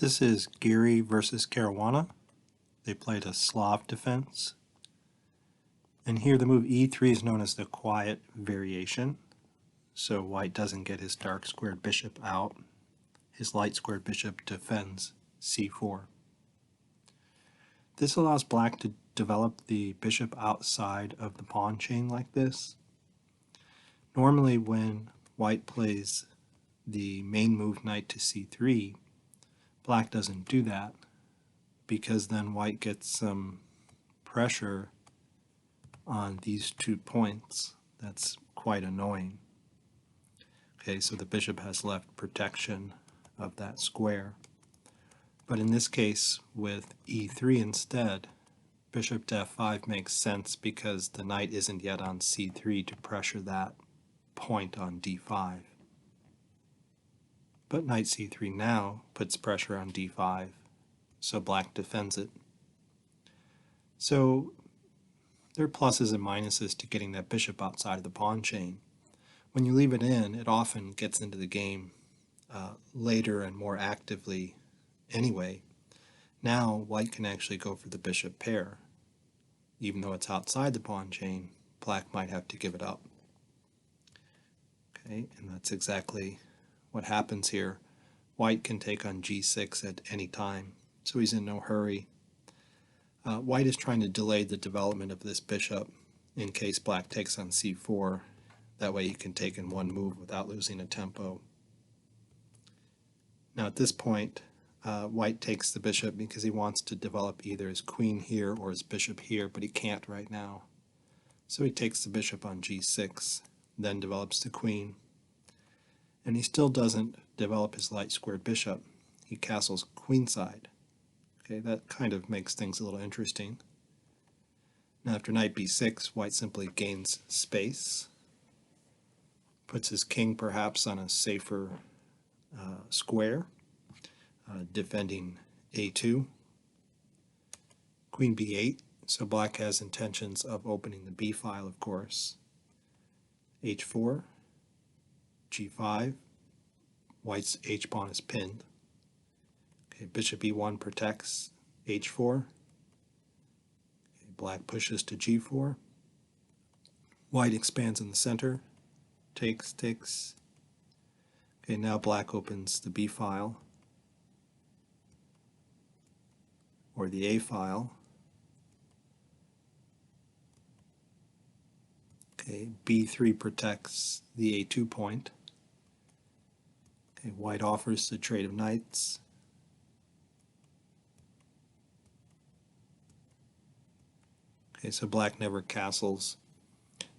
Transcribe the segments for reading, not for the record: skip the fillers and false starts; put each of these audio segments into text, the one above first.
This is Giri versus Caruana. They played a Slav defense. And here the move e3 is known as the quiet variation. So white doesn't get his dark squared bishop out. His light squared bishop defends c4. This allows black to develop the bishop outside of the pawn chain like this. Normally when white plays the main move knight to c3, black doesn't do that because then white gets some pressure on these 2 points. That's quite annoying. Okay, so the bishop has left protection of that square. But in this case, with e3 instead, bishop to f5 makes sense because the knight isn't yet on c3 to pressure that point on d5. But knight c3 now puts pressure on d5, so black defends it. So there are pluses and minuses to getting that bishop outside of the pawn chain. When you leave it in, it often gets into the game later and more actively anyway. Now white can actually go for the bishop pair. Even though it's outside the pawn chain, black might have to give it up. Okay, and that's exactly what happens here. White can take on g6 at any time, so he's in no hurry. White is trying to delay the development of this bishop in case black takes on c4. That way he can take in one move without losing a tempo. Now at this point, white takes the bishop because he wants to develop either his queen here or his bishop here, but he can't right now. So he takes the bishop on g6, then develops the queen. And he still doesn't develop his light squared bishop. He castles queenside. Okay, that kind of makes things a little interesting. Now after knight b6, white simply gains space, puts his king perhaps on a safer square, defending a2. Queen b8, so black has intentions of opening the b file, of course. h4, g5, white's h-pawn is pinned. Okay, bishop e1 protects h4. Okay, black pushes to g4. White expands in the center, takes. Okay, now black opens the b file, or the a file. Okay, b3 protects the a2 point. Okay, white offers the trade of knights. Okay, so black never castles,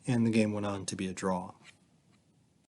and the game went on to be a draw.